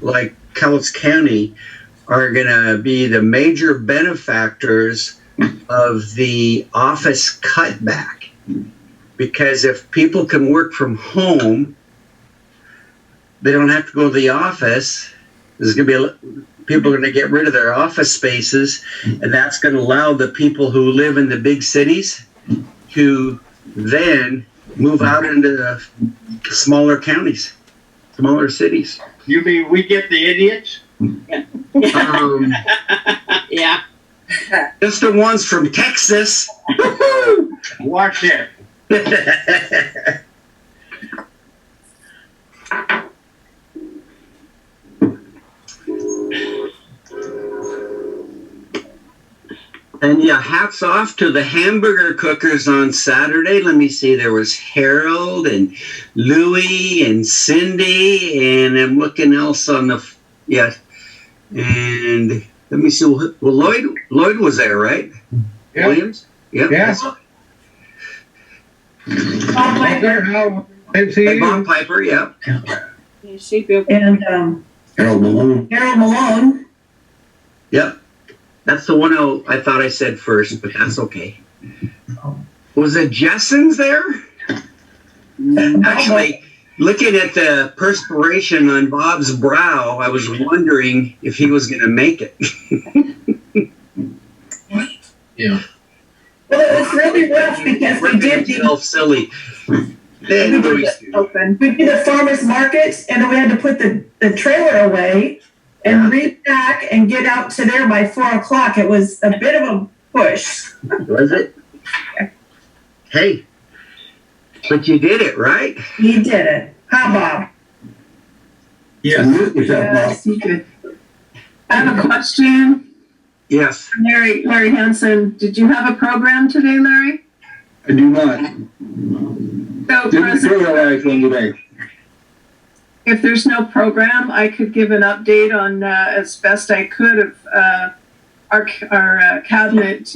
like Cowles County are going to be the major benefactors of the office cutback. Because if people can work from home, they don't have to go to the office. There's going to be people are going to get rid of their office spaces, and that's going to allow the people who live in the big cities to then move out into the smaller counties, smaller cities. You mean we get the idiots? Yeah. Just the ones from Texas. Watch it. And yeah, hats off to the hamburger cookers on Saturday. Let me see, there was Harold and Louie and Cindy, and I'm looking else on the, and let me see, well, Lloyd was there, right? Yeah. Williams? Yep. Yeah. Bob Piper, yeah. And Harold Malone. Yep. That's the one I thought I said first, but that's okay. Was it Jessens there? Actually, looking at the perspiration on Bob's brow, I was wondering if he was going to make it. Yeah. well, it was really rough because we did silly. we did the farmers market, and then we had to put the trailer away and repack and get out to there by 4 o'clock. It was a bit of a push. Was it? Hey, but you did it, right? He did it. Huh, Bob? Yes. You did. I have a question. Yes. Larry Hansen, did you have a program today, Larry? I do not. So Didn't realize one today. if there's no program, I could give an update on, as best I could, of our cabinet,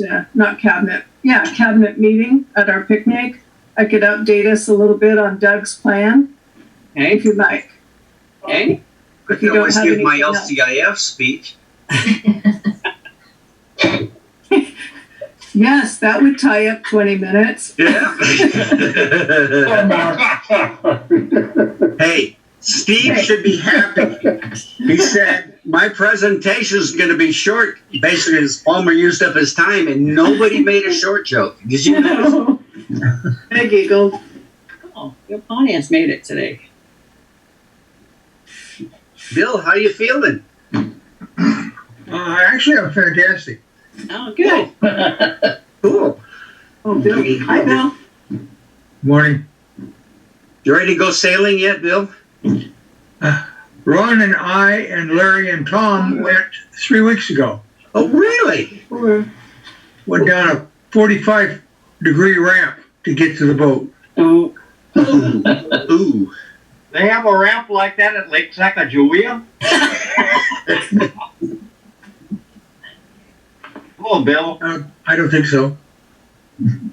cabinet meeting at our picnic. I could update us a little bit on Doug's plan, if you'd like. Okay. I If you can don't always have give my anything else. LCIF speech. Yes, that would tie up 20 minutes. Yeah. Hey, Steve should be happy. He said, my presentation is going to be short. Basically, his Palmer used up his time, and nobody made a short joke. Did you know? I giggled. Oh, your audience made it today. Bill, how you feeling? Actually, I'm fantastic. Oh, good. Cool. Oh, Bill. Hi, Bill. Morning. You ready to go sailing yet, Bill? Ron and I and Larry and Tom went 3 weeks ago. Oh, really? Went down a 45-degree ramp to get to the boat. Oh, Ooh. They have a ramp like that at Lake Sacagawea? Hello, Bill. I don't think so.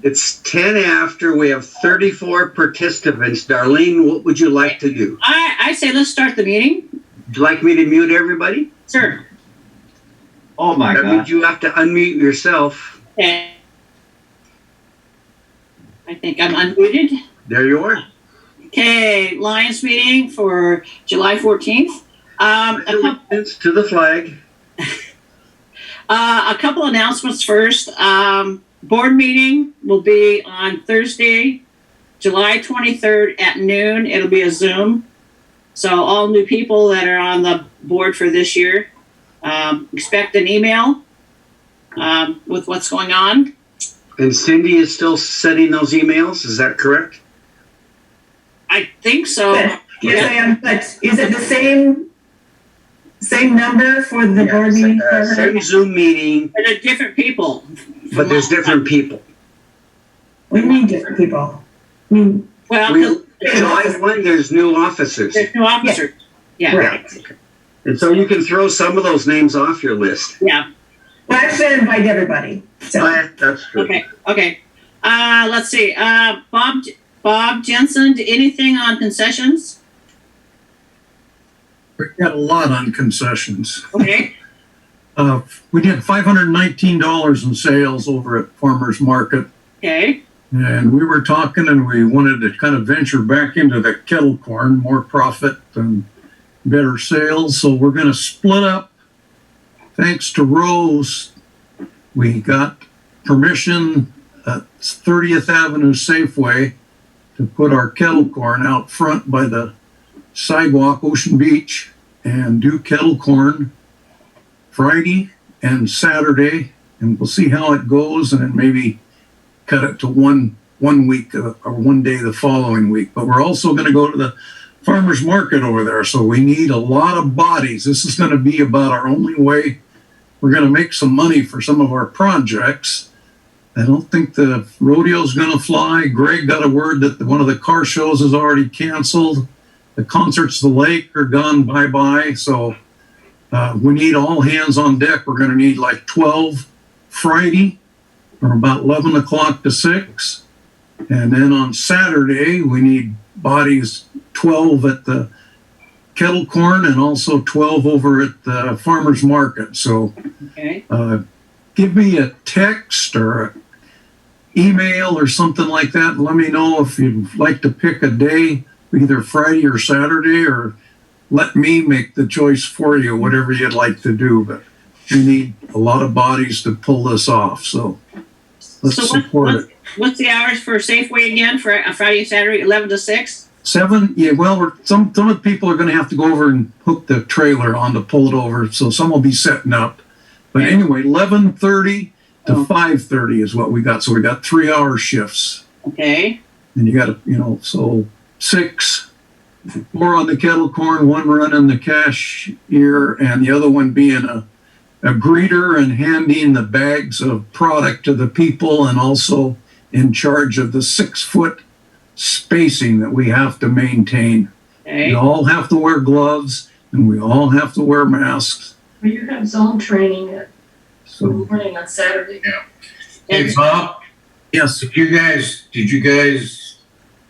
It's 10 after. We have 34 participants. Darlene, what would you like to do? I say let's start the meeting. Would you like me to mute everybody? Sure. Oh, my That God. means you have to unmute yourself. Okay. I think I'm unmuted. There you are. Okay, Lions meeting for July 14th. Allegiance to the flag. A couple announcements first. Board meeting will be on Thursday, July 23rd at noon. It'll be a Zoom. So all new people that are on the board for this year, expect an email with what's going on. And Cindy is still sending those emails. Is that correct? I think so. Yes, I am. But is it the same number for the board meeting? For her? Same Zoom meeting, But they're different people. but there's different people. We need different people. I mean, Well, July 1, there's new officers. there's new officers. Yeah. right. And so you can throw some of those names off your list. Yeah. Well, actually, I invite everybody. So. That's true. Okay. Let's see. Bob Jensen, anything on concessions? We got a lot on concessions. Okay, We did $519 in sales over at Farmers Market. okay, And we were talking and we wanted to kind of venture back into the kettle corn, more profit and better sales. So we're going to split up. Thanks to Rose, we got permission at 30th Avenue Safeway to put our kettle corn out front by the sidewalk, Ocean Beach, and do kettle corn Friday and Saturday. And we'll see how it goes and then maybe cut it to one week or one day the following week. But we're also going to go to the farmers market over there. So we need a lot of bodies. This is going to be about our only way we're going to make some money for some of our projects. I don't think the rodeo's going to fly. Greg got a word that one of the car shows is already canceled. The concerts at the lake are gone bye-bye. So we need all hands on deck. We're going to need like 12 Friday from about 11 o'clock to 6. And then on Saturday, we need bodies 12 at the kettle corn and also 12 over at the farmer's market. So okay. give me a text or an email or something like that. And let me know if you'd like to pick a day, either Friday or Saturday, or let me make the choice for you, whatever you'd like to do. But we need a lot of bodies to pull this off. So let's support it. What's the hours for Safeway again for Friday and Saturday, 11 to 6? 7, yeah, well, some of the people are going to have to go over and hook the trailer on to pull it over, so some will be setting up. But anyway, 11:30 to 5:30 is what we got. So we got 3-hour shifts. Okay, And you got to, so 6, 4 on the kettle corn, 1 running the cashier, and the other one being a greeter and handing the bags of product to the people, and also in charge of the 6-foot spacing that we have to maintain. okay. We all have to wear gloves and we all have to wear masks. Well, you have zone training at So, morning on Saturday. Hey, Bob, yes, did you guys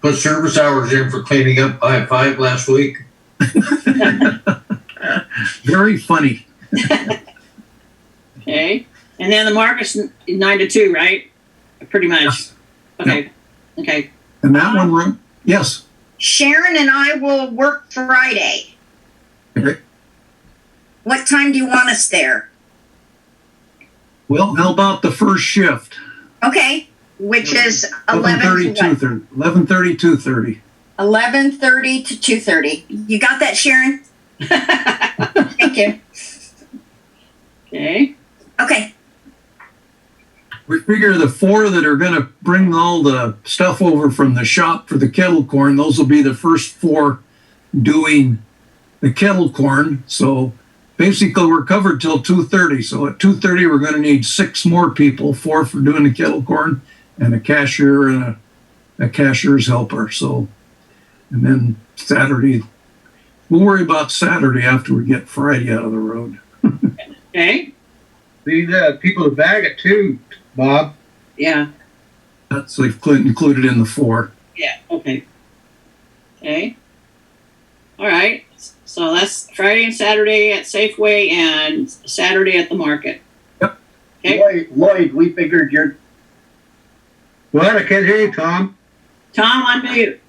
put service hours in for cleaning up I-5 last week? very funny. Okay, and then the market's 9 to 2, right? Pretty much. Yes. Okay, okay. And that one, yes. Sharon and I will work Friday. Okay. What time do you want us there? Well, how about the first shift? Okay, which is 11:30 11 to what? 11:30, 2:30. 11:30 to 2:30. You got that, Sharon? Thank you. Okay, Okay. We figure the 4 that are going to bring all the stuff over from the shop for the kettle corn, those will be the first 4 doing the kettle corn. So basically we're covered till 2:30. So at 2:30, we're going to need 6 more people, 4 for doing the kettle corn and a cashier and a cashier's helper. So, and then Saturday, we'll worry about Saturday after we get Friday out of the road. okay, Need people to bag it too, Bob. yeah, That's included in the 4. yeah, okay. Okay. All right, so that's Friday and Saturday at Safeway and Saturday at the market. Yep. Okay, Lloyd, we figured you're. What? I can't hear you, Tom. Tom, unmute.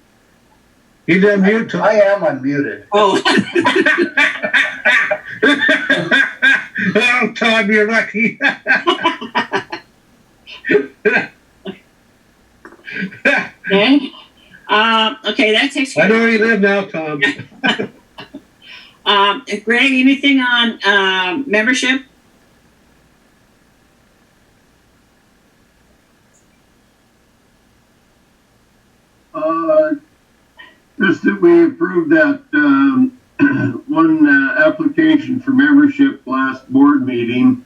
He's on mute, Tom. I am unmuted. Oh, Oh, Tom, you're lucky. okay. Okay, that takes I care know where you live now, Tom. Greg, anything on membership? Just that we approved that one application for membership last board meeting,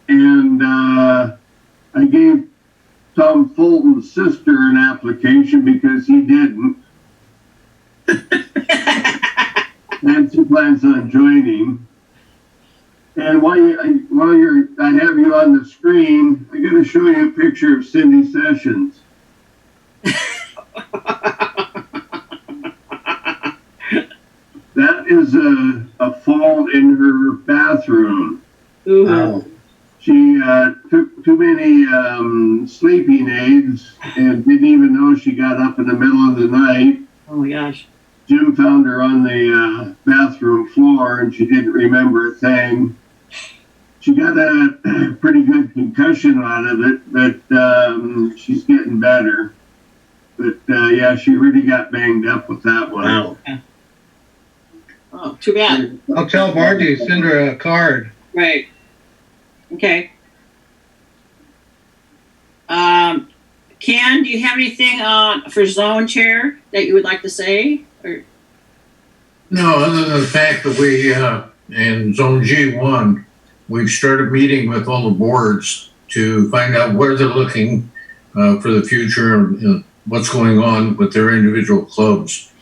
and I gave Tom Fulton's sister an application because he didn't. And she plans on joining. And while I have you on the screen, I got to show you a picture of Cindy Sessions. That is fall in her bathroom. Ooh. Wow. She took too many sleeping aids and didn't even know she got up in the middle of the night. Oh my gosh. Jim found her on the bathroom floor and she didn't remember a thing. She got a pretty good concussion out of it, but she's getting better. But yeah, she really got banged up with that one. Wow. Oh, too bad. I'll tell Margie, send her a card. Right. Okay. Ken, do you have anything for zone chair that you would like to say? Or No, other than the fact that we, in Zone G1, we've started meeting with all the boards to find out where they're looking for the future and what's going on with their individual clubs.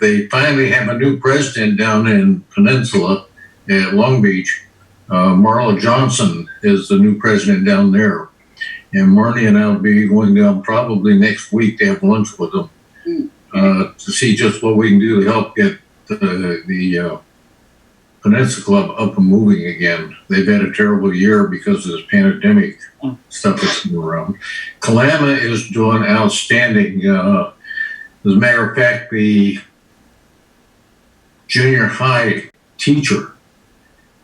They finally have a new president down in Peninsula at Long Beach. Marla Johnson is the new president down there. And Marnie and I will be going down probably next week to have lunch with them to see just what we can do to help get the Peninsula Club up and moving again. They've had a terrible year because of this pandemic stuff that's been around. Kalama is doing outstanding. As a matter of fact, the junior high teacher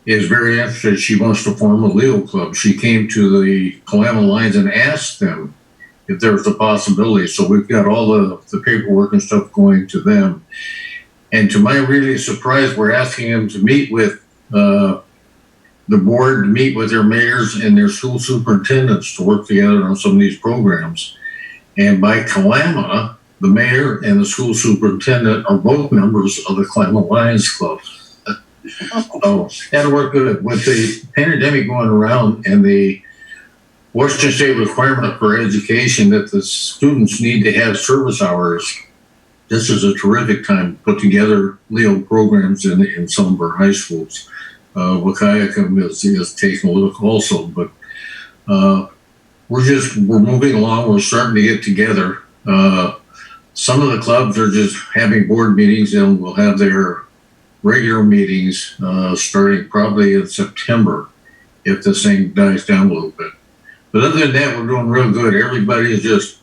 is very interested. She wants to form a Leo club. She came to the Kalama Lions and asked them if there was a possibility. So we've got all the paperwork and stuff going to them. And to my really surprise, we're asking them to meet with the board, to meet with their mayors and their school superintendents to work together on some of these programs. And by Kalama, the mayor and the school superintendent are both members of the Kalama Lions Club. So that'll work good. With the pandemic going around and the Washington State requirement for education that the students need to have service hours, this is a terrific time to put together Leo programs in some of our high schools. Wakayakum is taking a look also, but we're moving along. We're starting to get together. Some of the clubs are just having board meetings and will have their regular meetings starting probably in September if this thing dies down a little bit. But other than that, we're doing real good. Everybody is just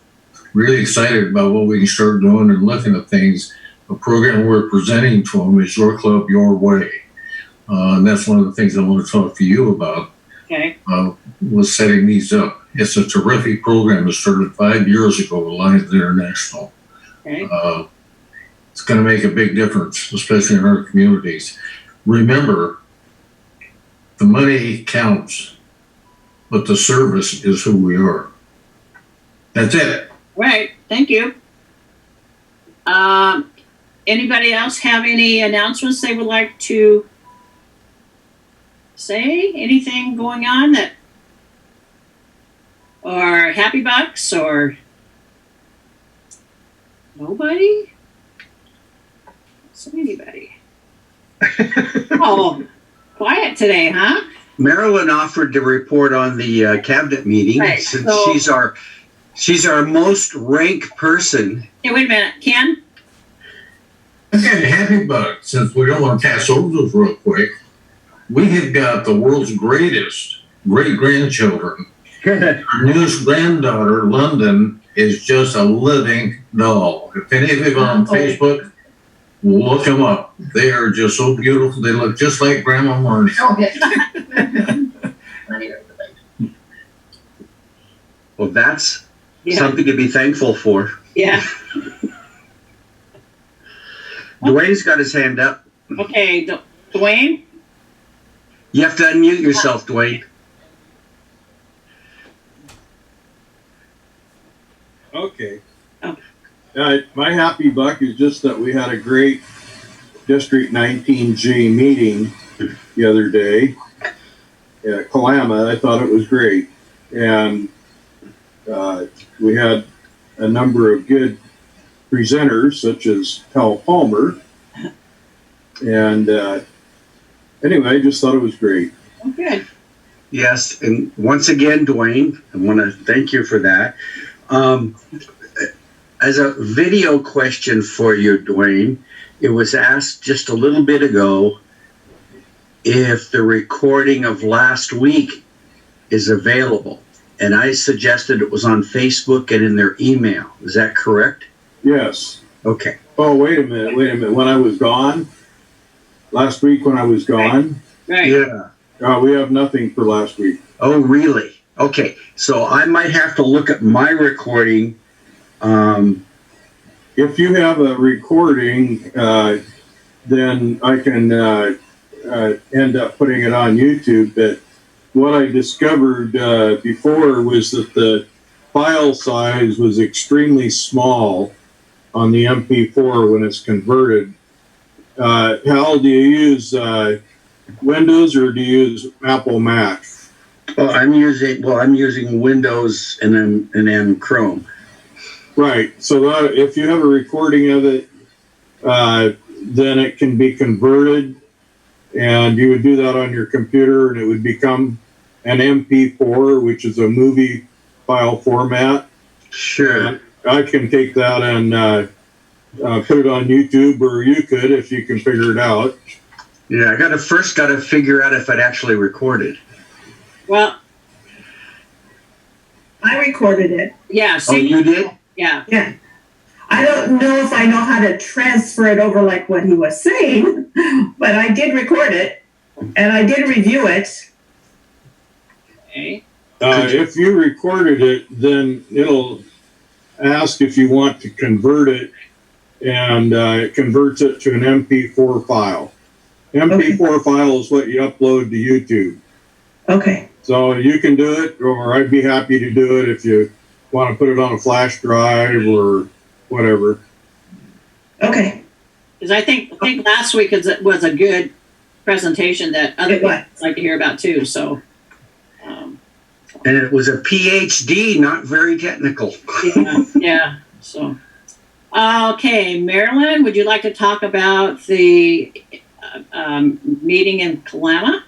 really excited about what we can start doing and looking at things. The program we're presenting to them is Your Club, Your Way. And that's one of the things I want to talk to you about. okay. Was setting these up. It's a terrific program. It started 5 years ago with Lions International. Okay. It's going to make a big difference, especially in our communities. Remember, the money counts, but the service is who we are. That's it. Right. Thank you. Anybody else have any announcements they would like to say? Anything going on that, or Happy Bucks, or nobody? So anybody? Oh, quiet today, huh? Marilyn offered to report on the cabinet meeting Right, since so- she's our most ranked person. Hey, wait a minute, Ken. Again, Happy Buck, since we don't want to pass over those real quick, we have got the world's greatest great-grandchildren. Our newest granddaughter, London, is just a living doll. If any of you are on Facebook, look them up. They are just so beautiful. They look just like Grandma Marnie. Well, that's Yeah. something to be thankful for. Yeah. Dwayne's got his hand up. Okay, Dwayne. You have to unmute yourself, Dwayne. Okay. Oh. My happy buck is just that we had a great District 19G meeting the other day at Kalama. I thought it was great. And we had a number of good presenters, such as Hal Palmer. And anyway, I just thought it was great. Oh, good. Yes, and once again, Dwayne, I want to thank you for that. As a video question for you, Dwayne, it was asked just a little bit ago, if the recording of last week is available. And I suggested it was on Facebook and in their email. Is that correct? Yes. Okay. Oh, wait a minute. When I was gone, last week when I was gone, Right. Yeah. we have nothing for last week. Oh, really? Okay. So I might have to look at my recording. If you have a recording, then I can end up putting it on YouTube. But what I discovered before was that the file size was extremely small on the MP4 when it's converted. Hal, do you use Windows or do you use Apple Mac? Well, I'm using Windows and then Chrome. Right. So if you have a recording of it, then it can be converted, and you would do that on your computer, and it would become an MP4, which is a movie file format. Sure. And I can take that and put it on YouTube, or you could if you can figure it out. Yeah, I first got to figure out if it actually recorded. Well, I recorded it. yeah. Oh, See, you did? yeah. Yeah. I don't know if I know how to transfer it over like what he was saying, but I did record it and I did review it. Okay. If you recorded it, then it'll ask if you want to convert it, and it converts it to an MP4 file. MP4 file is what you upload to YouTube. Okay. So you can do it, or I'd be happy to do it if you want to put it on a flash drive or whatever. Okay. Because I think last week was a good presentation that other people like to hear about too. So. And it was a PhD, not very technical. Yeah. So. Okay, Marilyn, would you like to talk about the meeting in Kalama,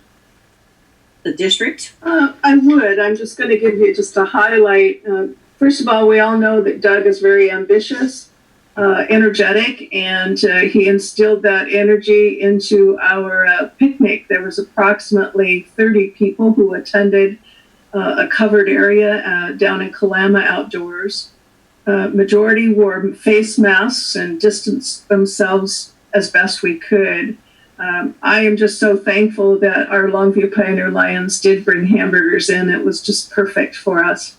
the district? I would. I'm just going to give you just a highlight. First of all, we all know that Doug is very ambitious, energetic, and he instilled that energy into our picnic. There was approximately 30 people who attended a covered area down in Kalama outdoors. Majority wore face masks and distanced themselves as best we could. I am just so thankful that our Longview Pioneer Lions did bring hamburgers in. It was just perfect for us.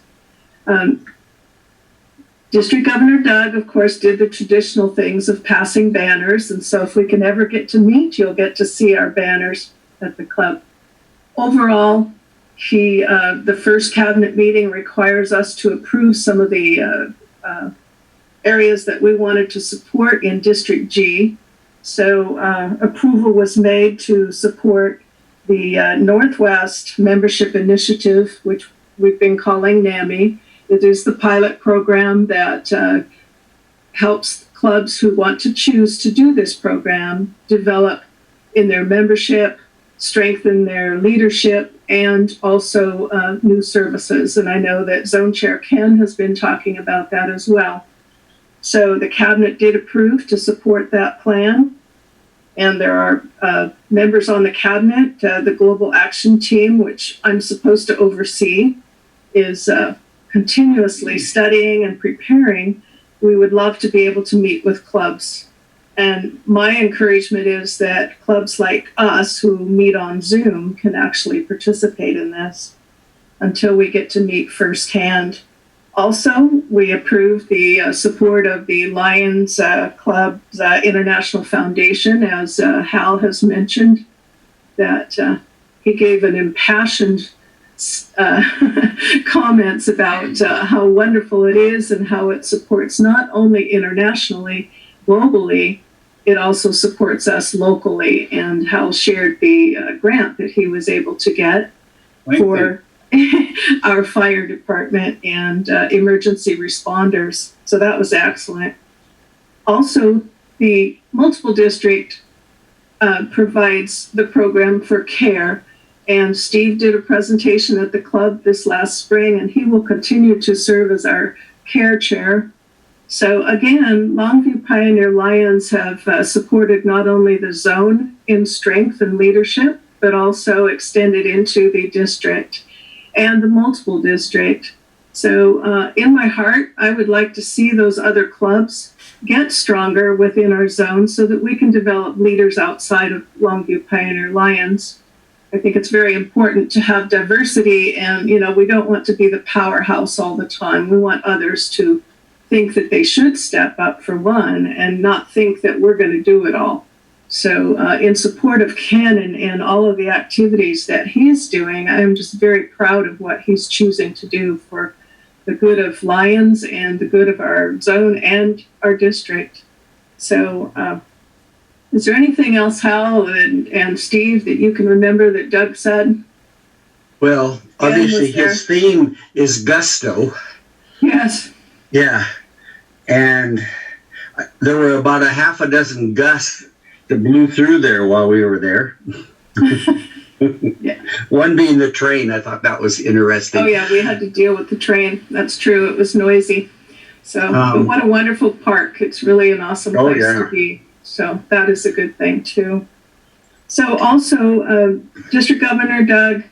District Governor Doug, of course, did the traditional things of passing banners. And so if we can ever get to meet, you'll get to see our banners at the club. Overall, the first cabinet meeting requires us to approve some of the areas that we wanted to support in District G. So approval was made to support the Northwest Membership Initiative, which we've been calling NAMI. It is the pilot program that helps clubs who want to choose to do this program develop in their membership, strengthen their leadership, and also new services. And I know that Zone Chair Ken has been talking about that as well. So the cabinet did approve to support that plan. And there are members on the cabinet. The Global Action Team, which I'm supposed to oversee, is continuously studying and preparing. We would love to be able to meet with clubs. And my encouragement is that clubs like us who meet on Zoom can actually participate in this until we get to meet firsthand. Also, we approved the support of the Lions Club's International Foundation, as Hal has mentioned, that he gave an impassioned comments about how wonderful it is and how it supports not only internationally, globally, it also supports us locally. And Hal shared the grant that he was able to get for our fire department and emergency responders. So that was excellent. Also, the multiple district provides the program for care. And Steve did a presentation at the club this last spring, and he will continue to serve as our care chair. So again, Longview Pioneer Lions have supported not only the zone in strength and leadership, but also extended into the district and the multiple district. So in my heart, I would like to see those other clubs get stronger within our zone so that we can develop leaders outside of Longview Pioneer Lions. I think it's very important to have diversity, and we don't want to be the powerhouse all the time. We want others to think that they should step up for one and not think that we're going to do it all. So in support of Ken and all of the activities that he's doing, I'm just very proud of what he's choosing to do for the good of Lions and the good of our zone and our district. So is there anything else, Hal and Steve, that you can remember that Doug said? Well, obviously his theme is gusto. Yes. Yeah. And there were about a half a dozen gusts that blew through there while we were there. Yeah. One being the train. I thought that was interesting. Oh, yeah, we had to deal with the train. That's true. It was noisy. So, but what a wonderful park. It's really an awesome place to be. So that is a good thing, too. So also, District Governor Doug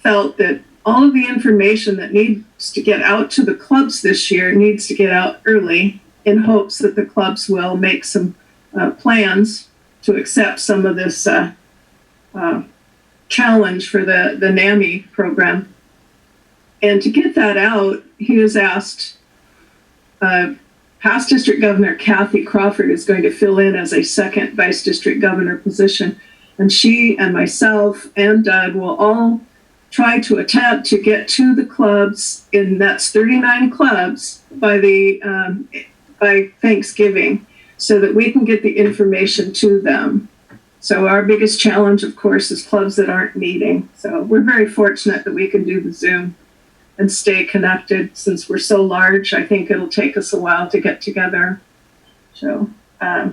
felt that all of the information that needs to get out to the clubs this year needs to get out early in hopes that the clubs will make some plans to accept some of this challenge for the NAMI program. And to get that out, he has asked past District Governor Kathy Crawford is going to fill in as a second Vice District Governor position. And she and myself and Doug will all try to attempt to get to the clubs, and that's 39 clubs, by Thanksgiving, so that we can get the information to them. So our biggest challenge, of course, is clubs that aren't meeting. So we're very fortunate that we can do the Zoom and stay connected. Since we're so large, I think it'll take us a while to get together. So are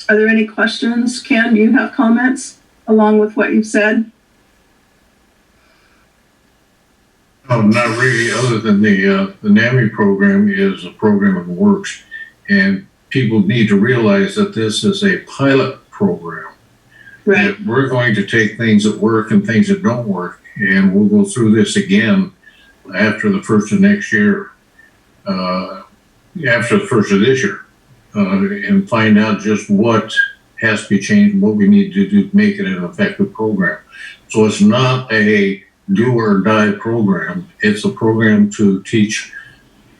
there any questions? Ken, do you have comments along with what you've said? Not really, other than the NAMI program is a program that works. And people need to realize that this is a pilot program. Right. That we're going to take things that work and things that don't work, and we'll go through this again after the first of next year, after the first of this year, and find out just what has to be changed and what we need to do to make it an effective program. So it's not a do or die program. It's a program to teach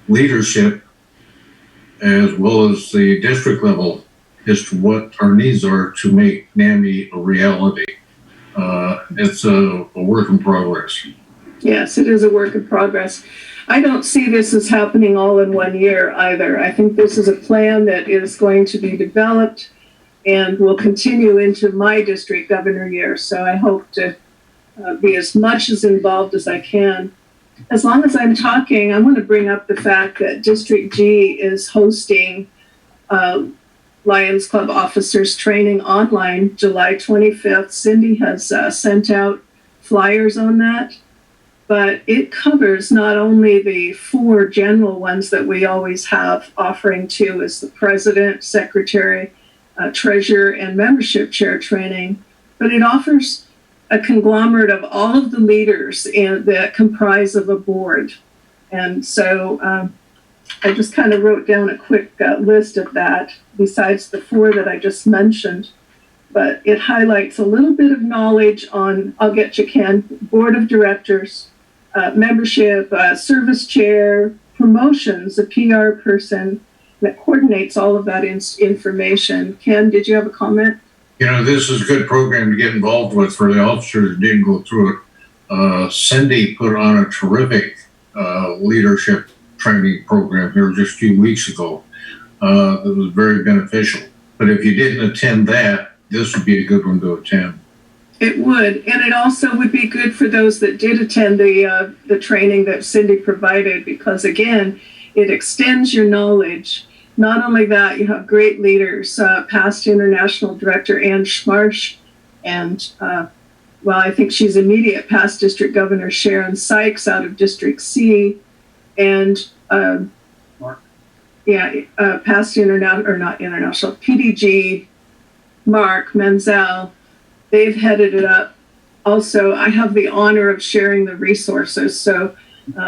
leadership as well as the district level as to what our needs are to make NAMI a reality. It's a work in progress. Yes, it is a work in progress. I don't see this as happening all in 1 year either. I think this is a plan that is going to be developed and will continue into my district governor year. So I hope to be as much as involved as I can. As long as I'm talking, I want to bring up the fact that District G is hosting Lions Club officers training online July 25th. Cindy has sent out flyers on that, but it covers not only the 4 general ones that we always have offering to as the president, secretary, treasurer, and membership chair training, but it offers a conglomerate of all of the leaders that comprise of a board. And so I just kind of wrote down a quick list of that besides the 4 that I just mentioned, but it highlights a little bit of knowledge on, I'll get you, Ken, board of directors, membership, service chair, promotions, a PR person that coordinates all of that information. Ken, did you have a comment? This is a good program to get involved with for the officers that didn't go through it. Cindy put on a terrific leadership training program here just a few weeks ago. It was very beneficial. But if you didn't attend that, this would be a good one to attend. It would, and it also would be good for those that did attend the training that Cindy provided, because again, it extends your knowledge. Not only that, you have great leaders, past international director Ann Schmarsh, and I think she's immediate past district governor Sharon Sykes out of District C, and past PDG Mark Menzel. They've headed it up also, I have the honor of sharing the resources. So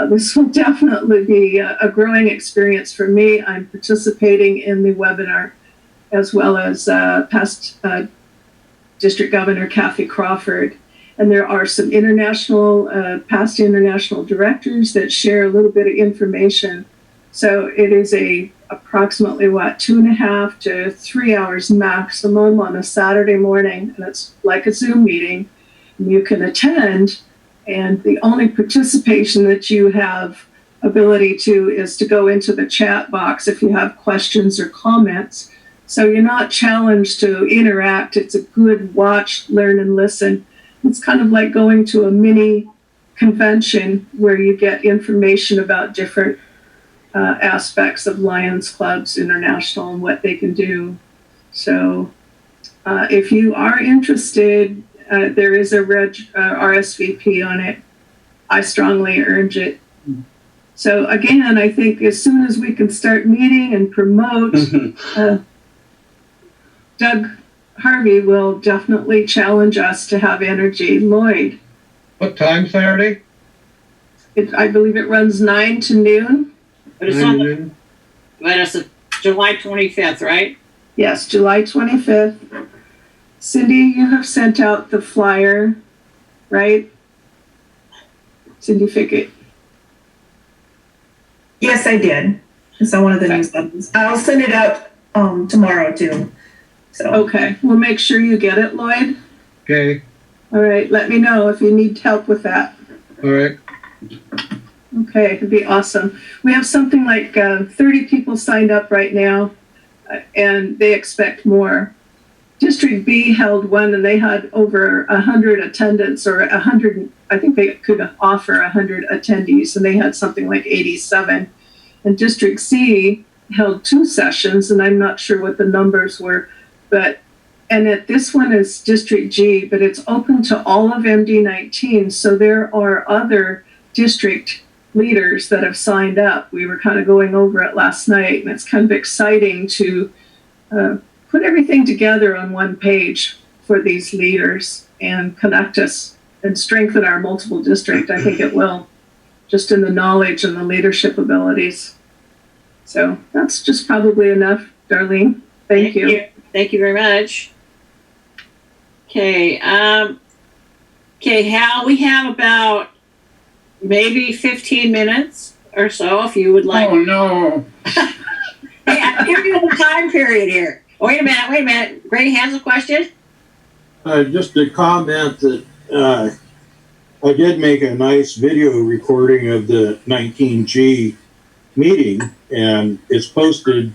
this will definitely be a growing experience for me. I'm participating in the webinar as well as past District Governor Kathy Crawford. And there are some past international directors that share a little bit of information. So it is approximately 2.5 to 3 hours maximum on a Saturday morning. And it's like a Zoom meeting. And you can attend. And the only participation that you have ability to is to go into the chat box if you have questions or comments. So you're not challenged to interact. It's a good watch, learn, and listen. It's kind of like going to a mini convention where you get information about different aspects of Lions Clubs International and what they can do. So if you are interested, there is a RSVP on it. I strongly urge it. So again, I think as soon as we can start meeting and promote, Doug Harvey will definitely challenge us to have energy. Lloyd. What time Saturday? I believe it runs 9 to noon. But it's July 25th, right? Yes, July 25th. Cindy, you have sent out the flyer, right? Cindy Fickett. Yes, I did. It's on one of the newsletters. I'll send it out tomorrow too. So Okay, we'll make sure you get it, Lloyd. Okay, All right, let me know if you need help with that. all right. Okay, it'd be awesome. We have something like 30 people signed up right now, and they expect more. District B held one, and they had over 100 attendants, or 100. I think they could offer 100 attendees, and they had something like 87. And District C held 2 sessions, and I'm not sure what the numbers were, this one is District G, but it's open to all of MD19. So there are other district leaders that have signed up. We were kind of going over it last night, and it's kind of exciting to put everything together on one page for these leaders and connect us and strengthen our multiple district. I think it will, just in the knowledge and the leadership abilities. So that's just probably enough, Darlene. Thank you. Thank you very much. Okay, Hal, we have about maybe 15 minutes or so if you would like. Oh, no. Hey, I'm giving you a time period here. Wait a minute. Greg has a question? Just a comment that I did make a nice video recording of the 19G meeting, and it's posted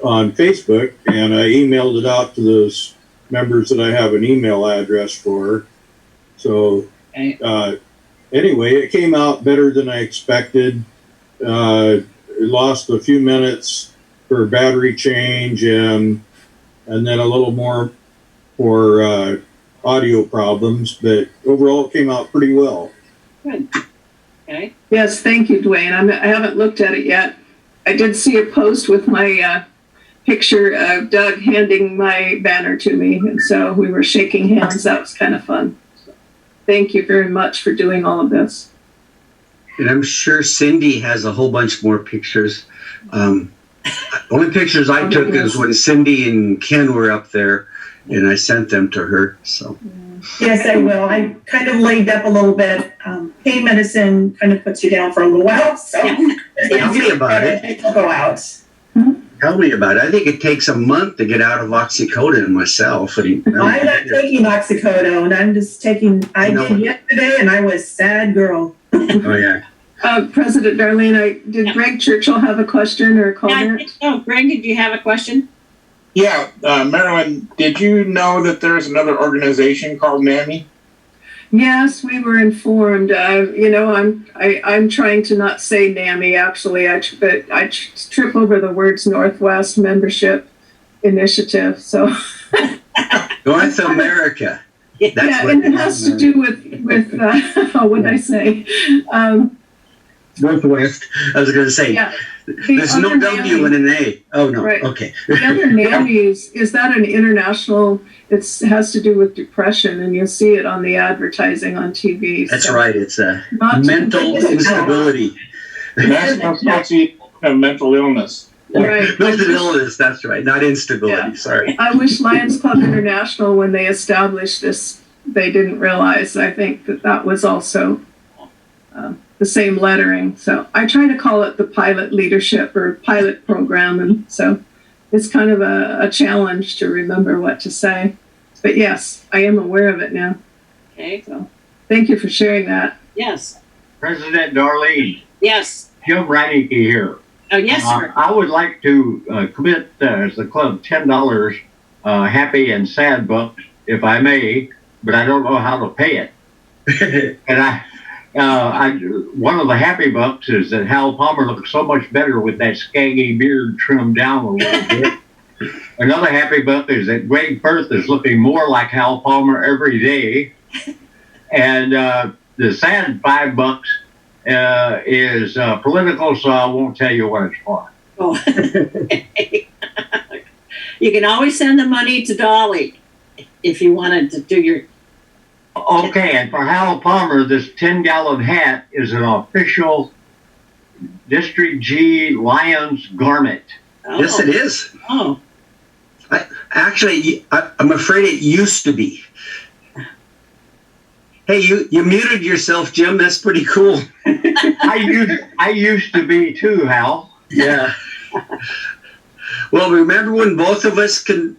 on Facebook, and I emailed it out to those members that I have an email address for. So anyway, it came out better than I expected. It lost a few minutes for battery change and then a little more for audio problems, but overall it came out pretty well. Good. Okay. Yes, thank you, Dwayne. I haven't looked at it yet. I did see a post with my picture of Doug handing my banner to me, and so we were shaking hands. That was kind of fun. So, thank you very much for doing all of this. And I'm sure Cindy has a whole bunch more pictures. Only pictures I took is when Cindy and Ken were up there, and I sent them to her. So yes, I will. I kind of laid up a little bit. Pain medicine kind of puts you down for a little while. So tell me about it. It will go out. Tell me about it. I think it takes a month to get out of oxycodone myself. And I'm not taking oxycodone. I'm just taking. I did yesterday, and I was sad girl. Oh yeah. President Darlene, did Greg Churchill have a question or a comment? Yeah, oh, Greg, did you have a question? Yeah, Marilyn, did you know that there's another organization called NAMI? Yes, we were informed. I'm trying to not say NAMI actually, but I trip over the words Northwest Membership Initiative. So North America. That's and it has to do with what did I say? Northwest. I was going to say. Yeah. There's no other W and an A. Oh, no. Right. Okay. The other NAMI is that an international, it has to do with depression, and you'll see it on the advertising on TV. That's so right. It's a not to mental confuse it. instability. National Association of Mental Illness. Right. Mental illness. That's right. Not instability. Yeah. Sorry. I wish Lions Club International, when they established this, they didn't realize. I think that was also the same lettering. So I try to call it the pilot leadership or pilot program. And so it's kind of a challenge to remember what to say. But yes, I am aware of it now. Okay. So thank you for sharing that. Yes. President Darlene, Yes. Jim Reineke here. Oh, yes, sir. I would like to commit as the club $10 happy and sad bucks, if I may, but I don't know how to pay it. And one of the happy bucks is that Hal Palmer looks so much better with that scaggy beard trimmed down a little bit. Another happy buck is that Greg Firth is looking more like Hal Palmer every day. And the sad $5 is political, so I won't tell you what it's for. Oh. You can always send the money to Dolly if you wanted to do your. Okay, and for Hal Palmer, this 10-gallon hat is an official District G Lions garment. Oh. Yes, it is. Oh. I'm afraid it used to be. Hey, you muted yourself, Jim. That's pretty cool. I used to be too, Hal. Yeah. Well, remember when both of us can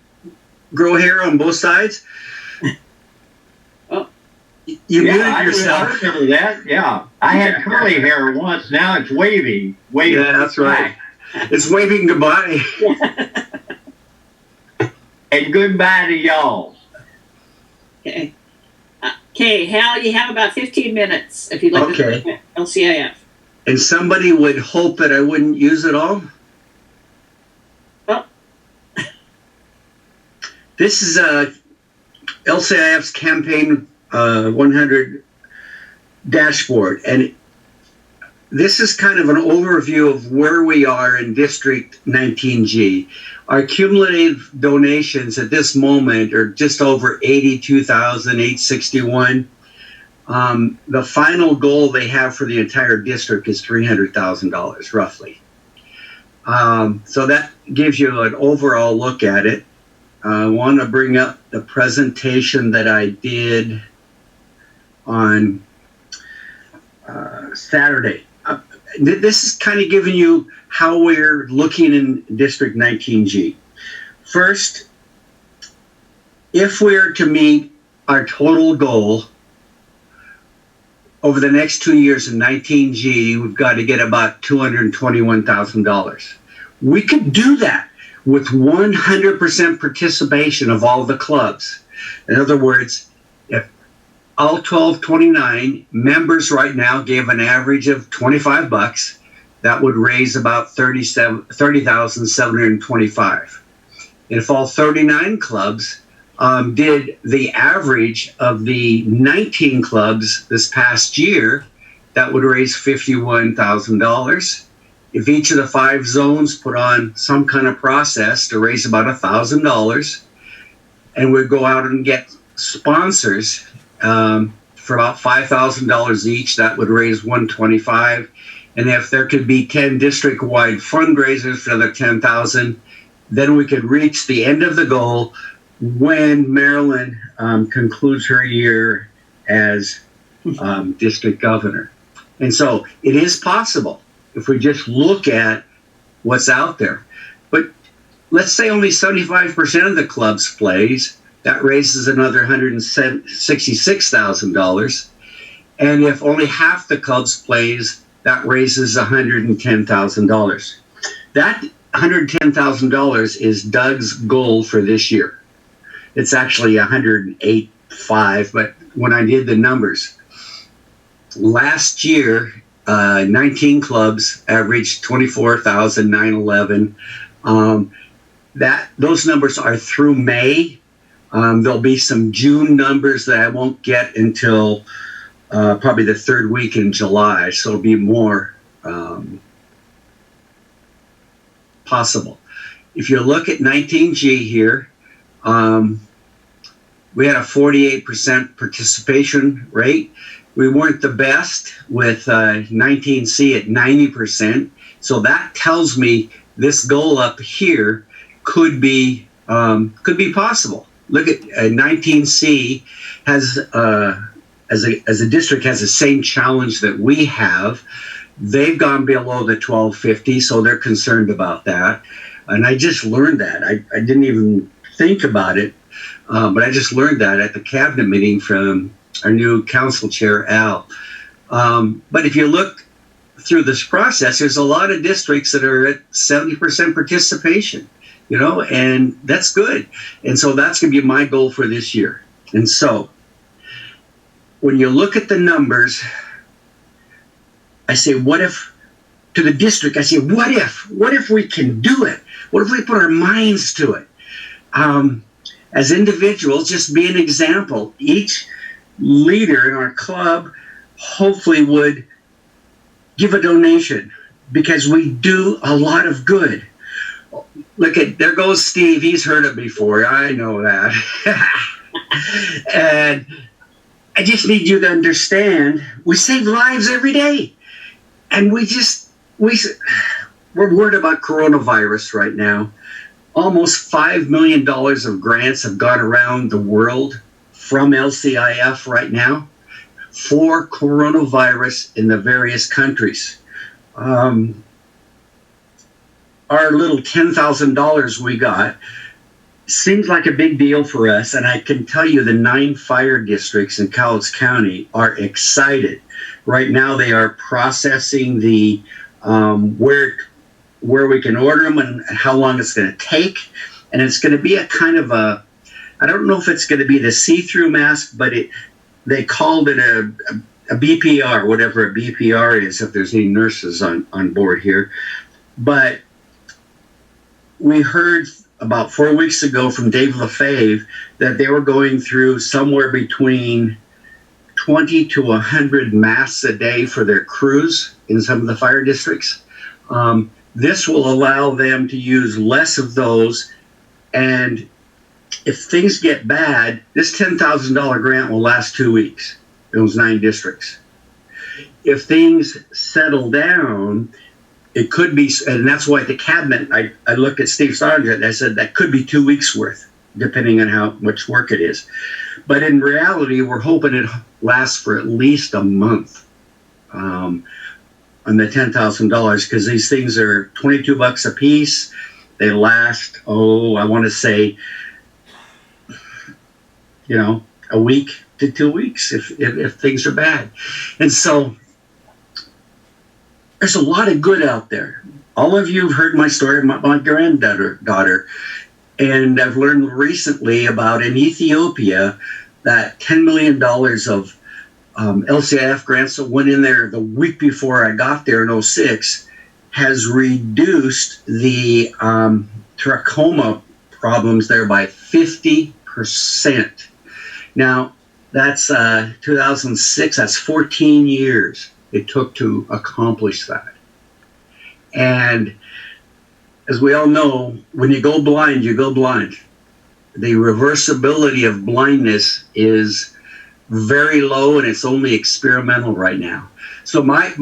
grow hair on both sides? Oh. You muted yourself. I remember that. Yeah, I had curly hair once. Now it's wavy. Yeah, that's right. It's waving goodbye. And goodbye to y'all. Okay. Okay, Hal, you have about 15 minutes if you'd like to talk LCIF. And somebody would hope that I wouldn't use it all? Oh. This is LCIF's campaign 100 dashboard. And this is kind of an overview of where we are in District 19G. Our cumulative donations at this moment are just over $82,861. The final goal they have for the entire district is $300,000, roughly. So that gives you an overall look at it. I want to bring up the presentation that I did on Saturday. This is kind of giving you how we're looking in District 19G. First, if we're to meet our total goal over the next 2 years in 19G, we've got to get about $221,000. We could do that with 100% participation of all the clubs. In other words, if all 1229 members right now gave an average of $25, that would raise about $30,725. If all 39 clubs did the average of the 19 clubs this past year, that would raise $51,000. If each of the 5 zones put on some kind of process to raise about $1,000, and we'd go out and get sponsors for about $5,000 each, that would raise $125,000. And if there could be 10 district-wide fundraisers for another $10,000, then we could reach the end of the goal when Maryland concludes her year as district governor. And so it is possible if we just look at what's out there. But let's say only 75% of the clubs plays, that raises another $166,000. And if only half the clubs plays, that raises $110,000. That $110,000 is Doug's goal for this year. It's actually $108,500, but when I did the numbers, last year, 19 clubs averaged $24,911. Those numbers are through May. There'll be some June numbers that I won't get until probably the third week in July, so it'll be more possible. If you look at 19G here, we had a 48% participation rate. We weren't the best with 19C at 90%. So that tells me this goal up here could be possible. Look at 19C has as a district has the same challenge that we have. They've gone below the 1250, so they're concerned about that. And I just learned that. I didn't even think about it, but I just learned that at the cabinet meeting from our new council chair, Al. But if you look through this process, there's a lot of districts that are at 70% participation, you know, and that's good. And so that's going to be my goal for this year. And so when you look at the numbers, I say, what if, to the district, I say, what if we can do it? What if we put our minds to it? As individuals, just be an example. Each leader in our club hopefully would give a donation because we do a lot of good. Look at, there goes Steve. He's heard it before. I know that. And I just need you to understand, we save lives every day. And we're worried about coronavirus right now. Almost $5 million of grants have gone around the world from LCIF right now for coronavirus in the various countries. Our little $10,000 we got seems like a big deal for us, and I can tell you the 9 fire districts in Cowles County are excited. Right now they are processing the where we can order them and how long it's going to take. And it's going to be a kind of a, I don't know if it's going to be the see-through mask, but they called it a BPR, whatever a BPR is, if there's any nurses on board here. But we heard about 4 weeks ago from Dave LaFave that they were going through somewhere between 20 to 100 masks a day for their crews in some of the fire districts. This will allow them to use less of those. And if things get bad, this $10,000 grant will last 2 weeks, those 9 districts. If things settle down, it could be, and that's why at the cabinet, I looked at Steve Sargent and I said that could be 2 weeks worth, depending on how much work it is. But in reality, we're hoping it lasts for at least a month on the $10,000, because these things are $22 a piece. They last, I want to say, you know, a week to 2 weeks if things are bad. And so there's a lot of good out there. All of you have heard my story of my granddaughter. And I've learned recently about in Ethiopia that $10 million of LCIF grants that went in there the week before I got there in 2006 has reduced the trachoma problems there by 50%. Now, that's 2006, that's 14 years it took to accomplish that. And as we all know, when you go blind, you go blind. The reversibility of blindness is very low, and it's only experimental right now. So my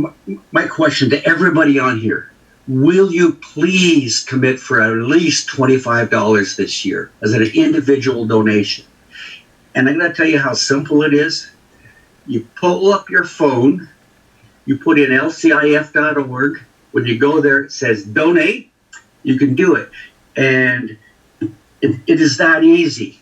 question to everybody on here, will you please commit for at least $25 this year as an individual donation? And I'm going to tell you how simple it is. You pull up your phone, you put in lcif.org. When you go there, it says donate. You can do it. And it is that easy.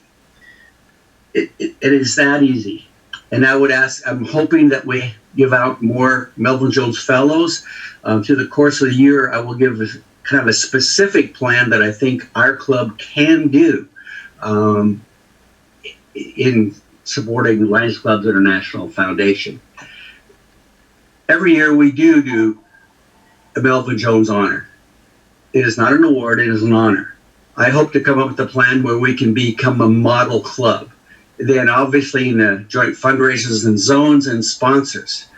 It is that easy. And I would ask, I'm hoping that we give out more Melvin Jones Fellows. Through the course of the year, I will give kind of a specific plan that I think our club can do in supporting Lions Clubs International Foundation. Every year we do a Melvin Jones honor. It is not an award, it is an honor. I hope to come up with a plan where we can become a model club. Then obviously in the joint fundraisers and zones and sponsors.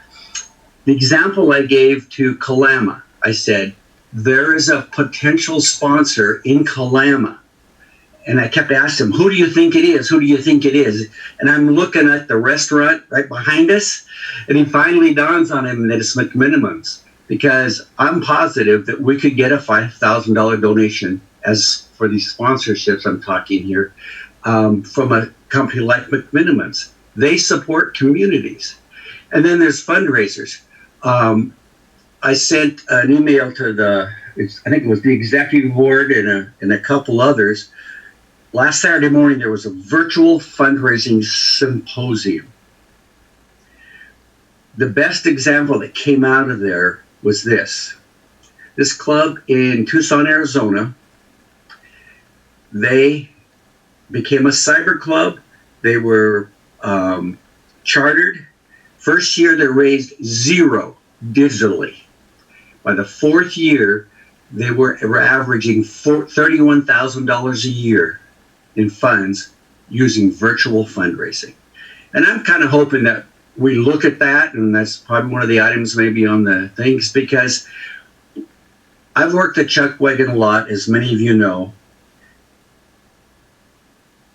The example I gave to Kalama, I said, there is a potential sponsor in Kalama. And I kept asking him, who do you think it is? Who do you think it is? And I'm looking at the restaurant right behind us, and he finally dawns on him that it's McMinimum's, because I'm positive that we could get a $5,000 donation as for these sponsorships I'm talking here, from a company like McMinimum's. They support communities. And then there's fundraisers. I sent an email to I think it was the executive board and a couple others. Last Saturday morning, there was a virtual fundraising symposium. The best example that came out of there was this. This club in Tucson, Arizona, they became a cyber club. They were chartered. First year, they raised $0 digitally. By the fourth year, they were averaging $31,000 a year in funds using virtual fundraising. And I'm kind of hoping that we look at that, and that's probably one of the items maybe on the things, because I've worked at Chuck Wagon a lot, as many of you know.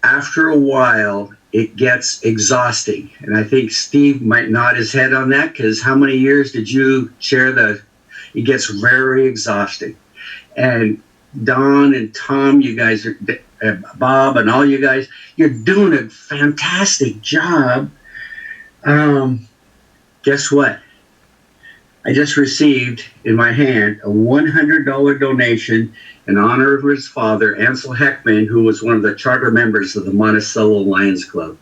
After a while, it gets exhausting. And I think Steve might nod his head on that, because how many years did you share it gets very exhausting. And Don and Tom, you guys are, Bob and all you guys, you're doing a fantastic job. Guess what? I just received in my hand a $100 donation in honor of his father, Ansel Heckman, who was one of the charter members of the Monticello Lions Club.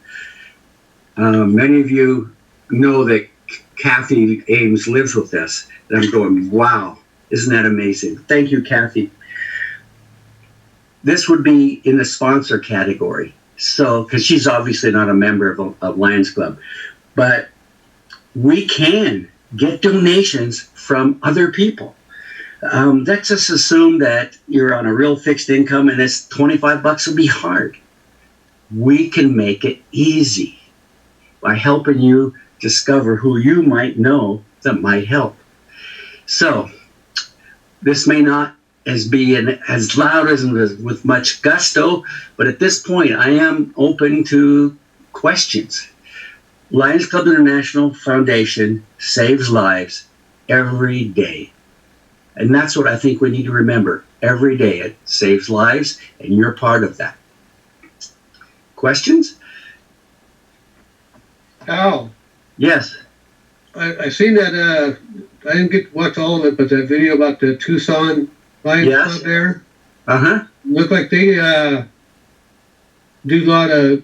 Many of you know that Kathy Ames lives with us. And I'm going, wow, isn't that amazing? Thank you, Kathy. This would be in the sponsor category. So, because she's obviously not a member of Lions Club, but we can get donations from other people. Let's just assume that you're on a real fixed income and this $25 will be hard. We can make it easy by helping you discover who you might know that might help. So this may not be as loud as with much gusto, but at this point I am open to questions. Lions Club International Foundation saves lives every day. And that's what I think we need to remember. Every day it saves lives, and you're part of that. Questions? Al, Yes. I seen that, I didn't get to watch all of it, but that video about the Tucson Lions Club there. Uh-huh. Look like they do a lot of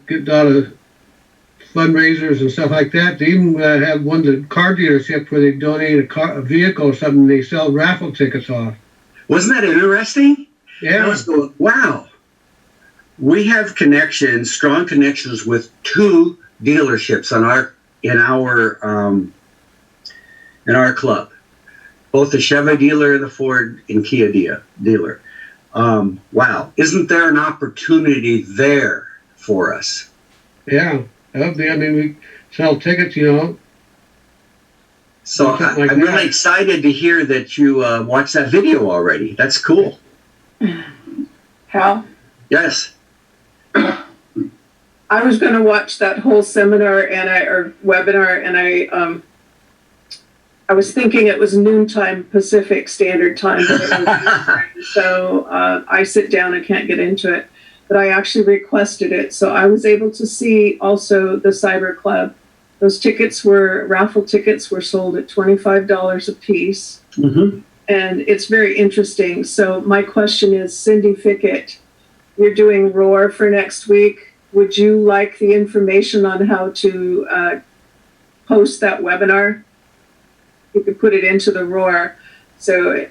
fundraisers and stuff like that. They even have one at car dealership where they donate a vehicle or something. They sell raffle tickets off. Wasn't that interesting? Yeah. I was going, wow. We have strong connections with 2 dealerships in our club, both the Chevy dealer and the Ford and Kia dealer. Wow, isn't there an opportunity there for us? Yeah. I mean, we sell tickets, you know. So I'm really excited to hear that you watched that video already. That's cool. Hal? Yes. I was going to watch that whole seminar or webinar, and I was thinking it was noontime Pacific Standard Time. So I sit down and can't get into it. But I actually requested it. So I was able to see also the Cyber Club. Those raffle tickets were sold at $25 a piece. Mm-hmm. And it's very interesting. So my question is, Cindy Fickett, you're doing Roar for next week. Would you like the information on how to post that webinar? You could put it into the Roar. So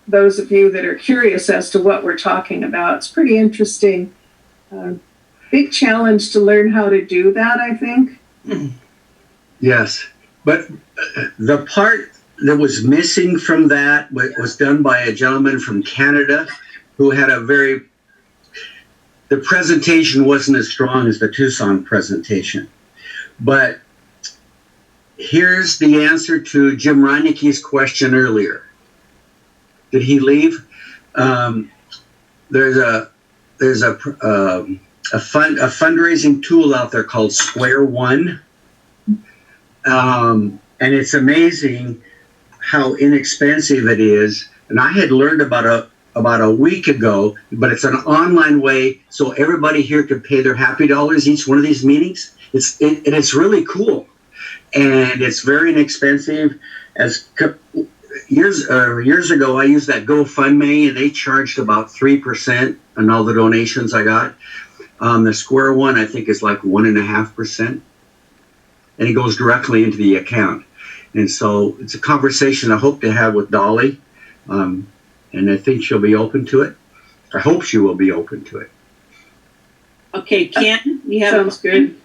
those of you that are curious as to what we're talking about, it's pretty interesting. Big challenge to learn how to do that, I think. Yes, but the part that was missing from that was done by a gentleman from Canada who had the presentation wasn't as strong as the Tucson presentation. But here's the answer to Jim Reineke's question earlier. Did he leave? There's a fundraising tool out there called Square One, and it's amazing how inexpensive it is. And I had learned about a week ago, but it's an online way, so everybody here can pay their happy dollars each one of these meetings. It's really cool, and it's very inexpensive. Years ago, I used that GoFundMe, and they charged about 3% on all the donations I got. The Square One, I think, is like 1.5%, and it goes directly into the account. And so it's a conversation I hope to have with Dolly, and I think she'll be open to it. I hope she will be open to it. Okay, Ken, you have Sounds good.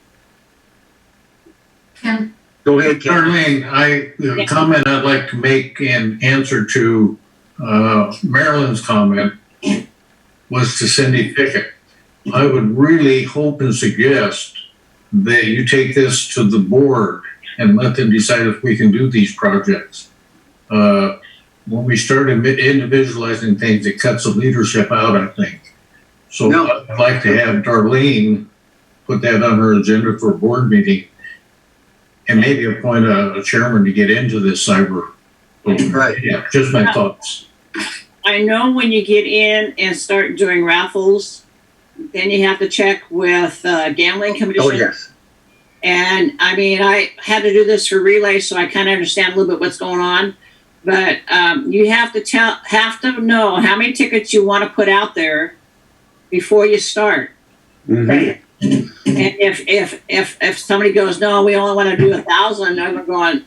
Ken, Go ahead, Ken. Darlene, the comment I'd like to make in answer to Marilyn's comment was to Cindy Pickett. I would really hope and suggest that you take this to the board and let them decide if we can do these projects. When we start individualizing things, it cuts the leadership out, I think. So I'd like to have Darlene put that on her agenda for a board meeting and maybe appoint a chairman to get into this cyber. Right. Yeah, just my thoughts. I know when you get in and start doing raffles, then you have to check with gambling commission. Oh, yes. And I mean, I had to do this for relay, so I kind of understand a little bit what's going on. But you have to know how many tickets you want to put out there before you start. Mm-hmm. And if somebody goes, no, we only want to do 1,000, I'm going.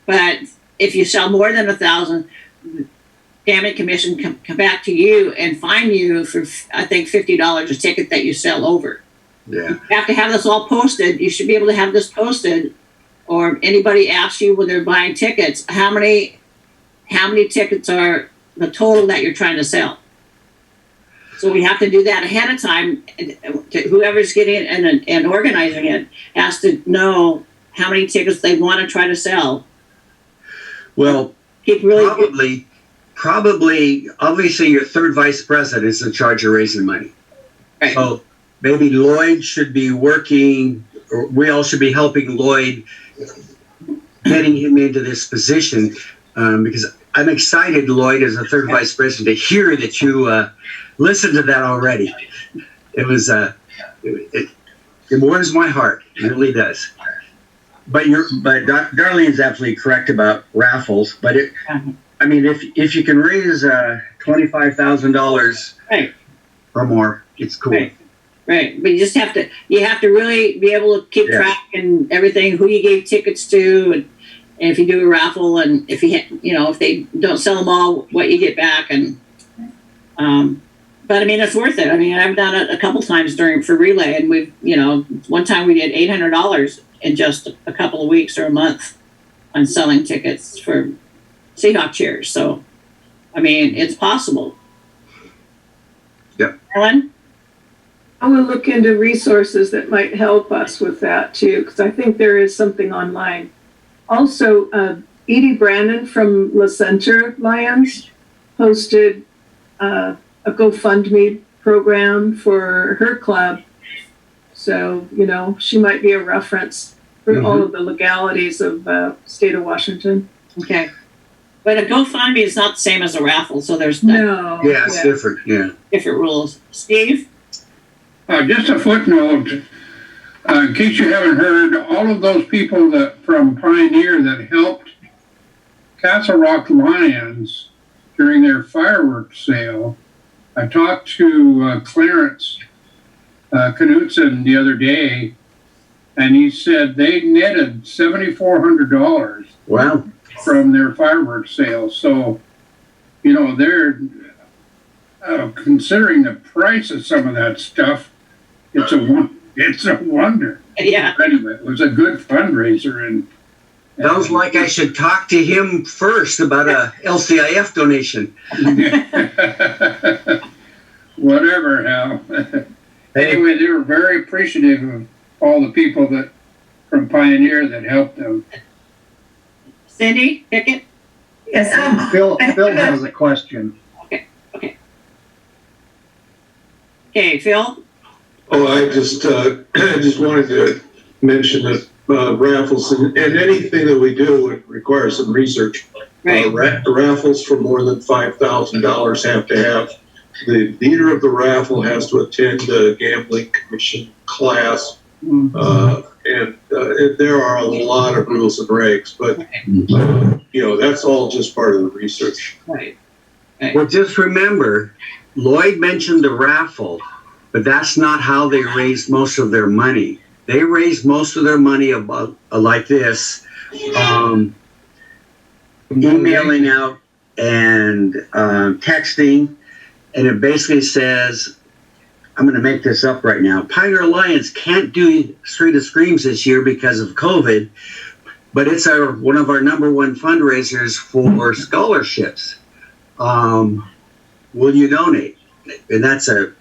But if you sell more than 1,000, the gambling commission come back to you and fine you for, I think, $50 a ticket that you sell over. Yeah. You have to have this all posted. You should be able to have this posted, or anybody asks you when they're buying tickets, how many tickets are the total that you're trying to sell. So we have to do that ahead of time. Whoever's getting it and organizing it has to know how many tickets they want to try to sell. Well, probably, obviously, your third vice president is in charge of raising money. Right. So maybe Lloyd should be working, or we all should be helping Lloyd getting him into this position, because I'm excited, Lloyd, as a third vice president, to hear that you listened to that already. It was it warms my heart. It really does. But Darlene's absolutely correct about raffles. But I mean, if you can raise $25,000 or more, it's cool. Right, but you just have to really be able to keep track and everything, who you gave tickets to, and if you do a raffle, and if if they don't sell them all, what you get back, and but I mean, it's worth it. I mean, I've done it a couple times for relay, and we've one time we did $800 in just a couple of weeks or a month on selling tickets for Seahawk cheers. So, I mean, it's possible. Yep. Ellen? I will look into resources that might help us with that too, because I think there is something online. Also, Edie Brandon from La Center Lions posted a GoFundMe program for her club. So, she might be a reference for all of the legalities of state of Washington. Okay. But a GoFundMe is not the same as a raffle, so there's no. Yeah, it's different. Yeah. Different rules. Steve? Just a footnote, in case you haven't heard, all of those people from Pioneer that helped Castle Rock Lions during their fireworks sale, I talked to Clarence Knutson the other day, and he said they netted $7,400. Wow. From their fireworks sales. So, they're considering the price of some of that stuff. It's a wonder. Yeah. Anyway, it was a good fundraiser, and sounds like I should talk to him first about a LCIF donation. Whatever, Hal. Anyway, they were very appreciative of all the people from Pioneer that helped them. Cindy Pickett? Yes, Phil has a question. Okay, Phil? Oh, I just wanted to mention that raffles and anything that we do requires some research. Right. Raffles for more than $5,000 have to have, the leader of the raffle has to attend a gambling commission class. And there are a lot of rules and regs, but, that's all just part of the research. Right. Well, just remember, Lloyd mentioned the raffle, but that's not how they raised most of their money. They raised most of their money about like this, emailing out and texting, and it basically says, I'm going to make this up right now. Pioneer Alliance can't do Street of Screams this year because of COVID, but it's one of our number one fundraisers for scholarships. Will you donate? And that's a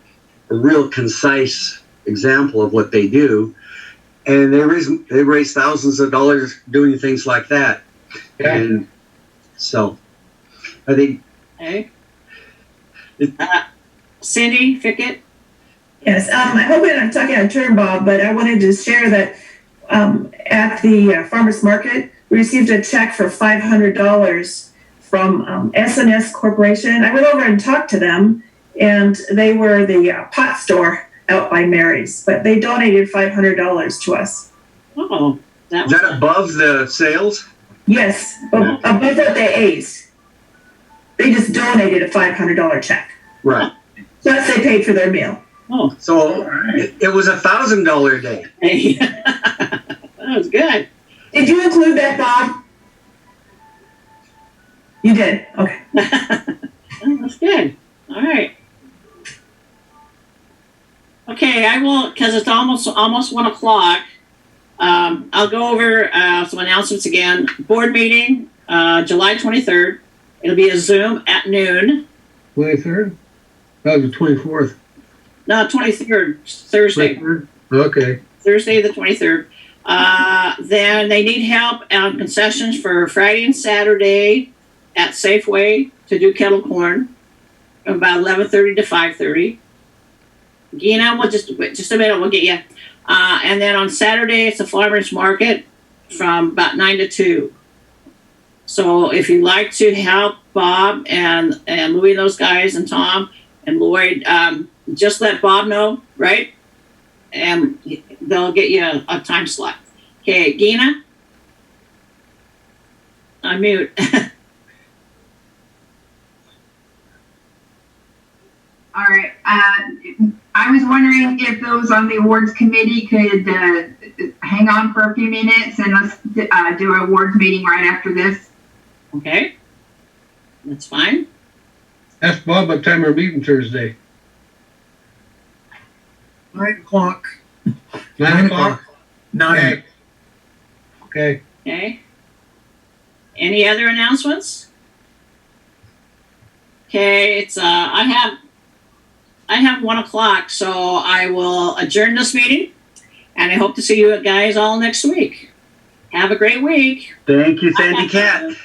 real concise example of what they do. And they raise thousands of dollars doing things like that. Yeah. And so I think. Okay. Cindy Fickett? Yes, I hope I'm not talking out of turn, Bob, but I wanted to share that at the farmers market, we received a check for $500 from S&S Corporation. I went over and talked to them, and they were the pot store out by Mary's, but they donated $500 to us. Oh, is that above the sales? Yes, above what they ate. They just donated a $500 check. Right. Plus they paid for their meal. Oh, so it was $1,000 a day. Hey. That was good. Did you include that, Bob? You did. Okay. Oh, that's good. All right. Okay, I will, because it's almost 1:00. I'll go over some announcements again. Board meeting, July 23rd. It'll be a Zoom at noon. 23rd? That was the 24th. No, 23rd, Thursday. 23rd? Okay. Thursday the 23rd. Then they need help on concessions for Friday and Saturday at Safeway to do kettle corn from about 11:30 to 5:30. Gina, we'll just a minute, we'll get you. And then on Saturday, it's a farmer's market from about 9 to 2. So if you'd like to help Bob and Louie and those guys and Tom and Lloyd, just let Bob know, right? And they'll get you a time slot. Okay, Gina? Unmute. All right. I was wondering if those on the awards committee could hang on for a few minutes and let's do an awards meeting right after this. Okay. That's fine. Ask Bob what time we're meeting Thursday. 9 o'clock. 9 o'clock? 9. Okay. Okay. Any other announcements? Okay, it's I have 1:00, so I will adjourn this meeting, and I hope to see you guys all next week. Have a great week. Thank you, Sandy Cat.